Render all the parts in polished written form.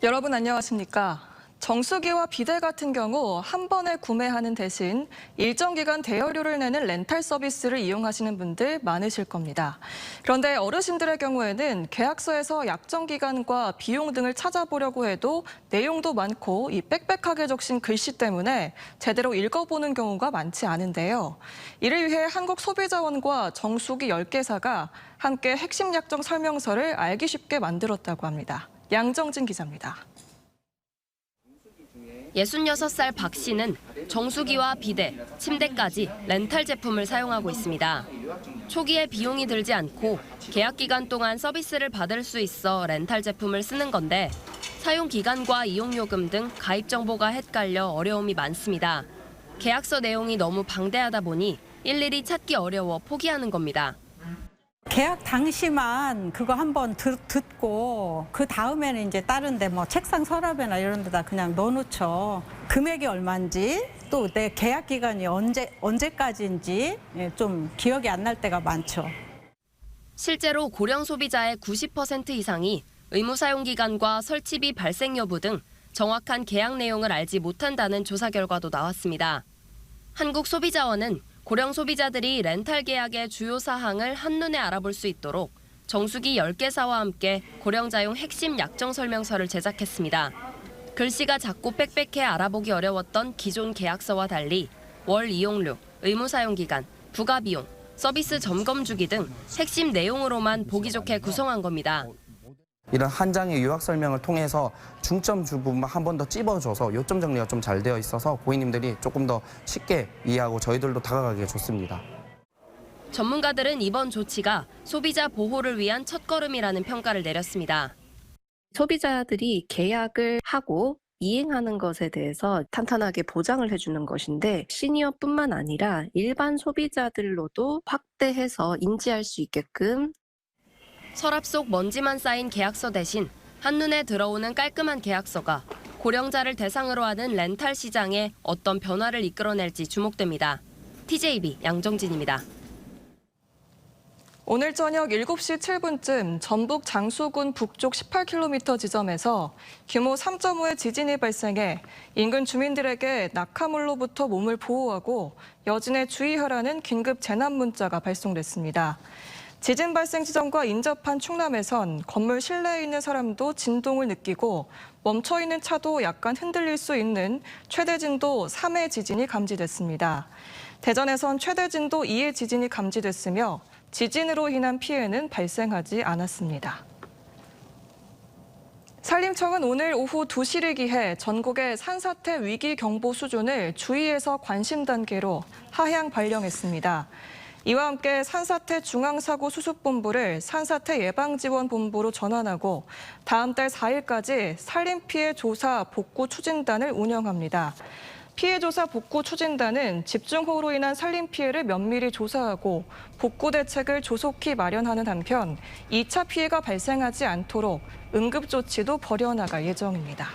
여러분 안녕하십니까? 정수기와 비데 같은 경우 한 번에 구매하는 대신 일정 기간 대여료를 내는 렌탈 서비스를 이용하시는 분들 많으실 겁니다. 그런데 어르신들의 경우에는 계약서에서 약정 기간과 비용 등을 찾아보려고 해도 내용도 많고 이 빽빽하게 적신 글씨 때문에 제대로 읽어보는 경우가 많지 않은데요. 이를 위해 한국소비자원과 정수기 10개사가 함께 핵심 약정 설명서를 알기 쉽게 만들었다고 합니다. 양정진 기자입니다. 66살 박 씨는 정수기와 비데, 침대까지 렌탈 제품을 사용하고 있습니다. 초기에 비용이 들지 않고 계약 기간 동안 서비스를 받을 수 있어 렌탈 제품을 쓰는 건데 사용 기간과 이용요금 등 가입 정보가 헷갈려 어려움이 많습니다. 계약서 내용이 너무 방대하다 보니 일일이 찾기 어려워 포기하는 겁니다. 계약 당시만 그거 한번 듣고 그 다음에는 이제 다른데 뭐 책상 서랍이나 이런 데다 그냥 넣어놓죠. 금액이 얼마인지 또 내 계약 기간이 언제까지인지 좀 기억이 안 날 때가 많죠. 실제로 고령 소비자의 90% 이상이 의무 사용 기간과 설치비 발생 여부 등 정확한 계약 내용을 알지 못한다는 조사 결과도 나왔습니다. 한국소비자원은 고령 소비자들이 렌탈 계약의 주요 사항을 한눈에 알아볼 수 있도록 정수기 10개사와 함께 고령자용 핵심 약정 설명서를 제작했습니다. 글씨가 작고 빽빽해 알아보기 어려웠던 기존 계약서와 달리 월 이용료, 의무 사용 기간, 부가 비용, 서비스 점검 주기 등 핵심 내용으로만 보기 좋게 구성한 겁니다. 이런 한 장의 요약 설명을 통해서 중점 부분만 한 번 더 찝어줘서 요점 정리가 좀 잘 되어 있어서 고객님들이 조금 더 쉽게 이해하고 저희들도 다가가기가 좋습니다. 전문가들은 이번 조치가 소비자 보호를 위한 첫걸음이라는 평가를 내렸습니다. 소비자들이 계약을 하고 이행하는 것에 대해서 탄탄하게 보장을 해주는 것인데 시니어뿐만 아니라 일반 소비자들로도 확대해서 인지할 수 있게끔 서랍 속 먼지만 쌓인 계약서 대신 한눈에 들어오는 깔끔한 계약서가 고령자를 대상으로 하는 렌탈 시장에 어떤 변화를 이끌어낼지 주목됩니다. TJB 양정진입니다. 오늘 저녁 7시 7분쯤 전북 장수군 북쪽 18km 지점에서 규모 3.5의 지진이 발생해 인근 주민들에게 낙하물로부터 몸을 보호하고 여진에 주의하라는 긴급 재난 문자가 발송됐습니다. 지진 발생 지점과 인접한 충남에선 건물 실내에 있는 사람도 진동을 느끼고 멈춰있는 차도 약간 흔들릴 수 있는 최대 진도 3의 지진이 감지됐습니다. 대전에선 최대 진도 2의 지진이 감지됐으며 지진으로 인한 피해는 발생하지 않았습니다. 산림청은 오늘 오후 2시를 기해 전국의 산사태 위기 경보 수준을 주의에서 관심 단계로 하향 발령했습니다. 이와 함께 산사태 중앙사고수습본부를 산사태 예방지원본부로 전환하고 다음 달 4일까지 산림피해 조사 복구 추진단을 운영합니다. 피해조사 복구 추진단은 집중호우로 인한 산림피해를 면밀히 조사하고 복구 대책을 조속히 마련하는 한편 2차 피해가 발생하지 않도록 응급조치도 벌여나갈 예정입니다.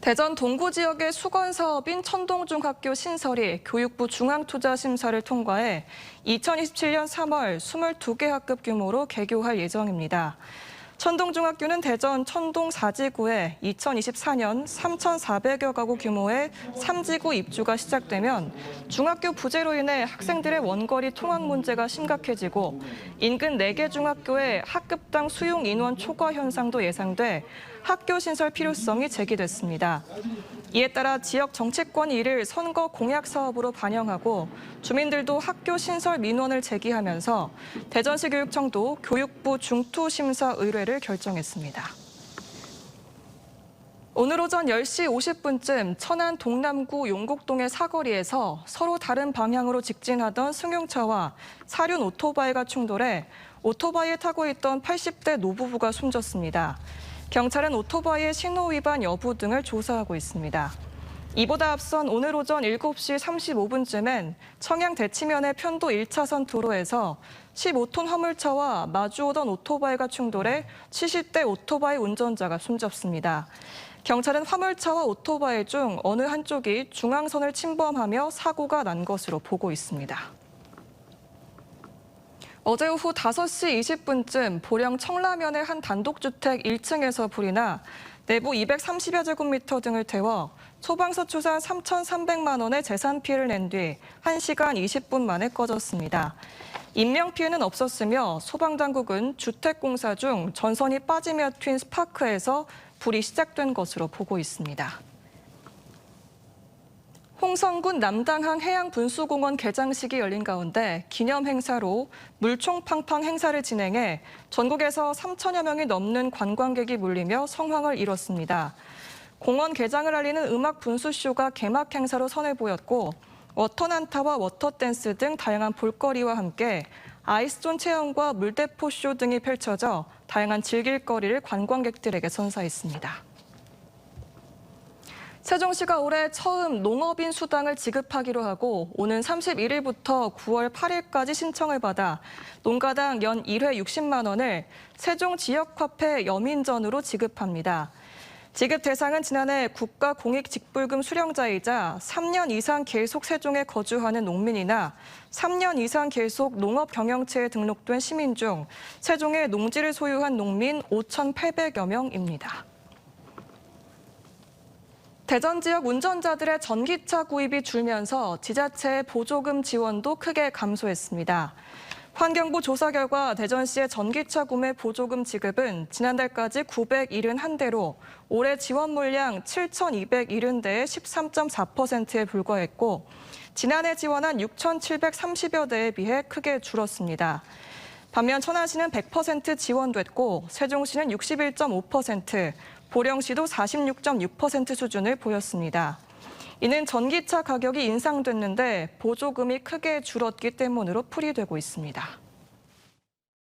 대전 동구 지역의 수건 사업인 천동중학교 신설이 교육부 중앙투자심사를 통과해 2027년 3월 22개 학급 규모로 개교할 예정입니다. 천동중학교는 대전 천동 4지구에 2024년 3,400여 가구 규모의 3지구 입주가 시작되면 중학교 부재로 인해 학생들의 원거리 통학 문제가 심각해지고 인근 4개 중학교의 학급당 수용 인원 초과 현상도 예상돼 학교 신설 필요성이 제기됐습니다. 이에 따라 지역 정치권이 이를 선거 공약 사업으로 반영하고 주민들도 학교 신설 민원을 제기하면서 대전시 교육청도 교육부 중투심사 의뢰를 결정했습니다. 오늘 오전 10시 50분쯤 천안 동남구 용곡동의 사거리에서 서로 다른 방향으로 직진하던 승용차와 사륜 오토바이가 충돌해 오토바이에 타고 있던 80대 노부부가 숨졌습니다. 경찰은 오토바이의 신호 위반 여부 등을 조사하고 있습니다. 이보다 앞선 오늘 오전 7시 35분쯤엔 청양 대치면의 편도 1차선 도로에서 15톤 화물차와 마주오던 오토바이가 충돌해 70대 오토바이 운전자가 숨졌습니다. 경찰은 화물차와 오토바이 중 어느 한쪽이 중앙선을 침범하며 사고가 난 것으로 보고 있습니다. 어제 오후 5시 20분쯤 보령 청라면의 한 단독주택 1층에서 불이 나 내부 230여 제곱미터 등을 태워 소방서 추산 3,300만 원의 재산 피해를 낸 뒤 1시간 20분 만에 꺼졌습니다. 인명피해는 없었으며 소방당국은 주택공사 중 전선이 빠지며 튄 스파크에서 불이 시작된 것으로 보고 있습니다. 홍성군 남당항 해양분수공원 개장식이 열린 가운데 기념 행사로 물총팡팡 행사를 진행해 전국에서 3천여 명이 넘는 관광객이 몰리며 성황을 이뤘습니다. 공원 개장을 알리는 음악 분수쇼가 개막 행사로 선을 보였고 워터난타와 워터댄스 등 다양한 볼거리와 함께 아이스존 체험과 물대포쇼 등이 펼쳐져 다양한 즐길거리를 관광객들에게 선사했습니다. 세종시가 올해 처음 농업인 수당을 지급하기로 하고 오는 31일부터 9월 8일까지 신청을 받아 농가당 연 1회 60만 원을 세종지역화폐 여민전으로 지급합니다. 지급 대상은 지난해 국가공익직불금 수령자이자 3년 이상 계속 세종에 거주하는 농민이나 3년 이상 계속 농업경영체에 등록된 시민 중 세종에 농지를 소유한 농민 5,800여 명입니다. 대전 지역 운전자들의 전기차 구입이 줄면서 지자체의 보조금 지원도 크게 감소했습니다. 환경부 조사 결과 대전시의 전기차 구매 보조금 지급은 지난달까지 971대로 올해 지원 물량 7,270대의 13.4%에 불과했고 지난해 지원한 6,730여 대에 비해 크게 줄었습니다. 반면 천안시는 100% 지원됐고 세종시는 61.5%, 보령시도 46.6% 수준을 보였습니다. 이는 전기차 가격이 인상됐는데 보조금이 크게 줄었기 때문으로 풀이되고 있습니다.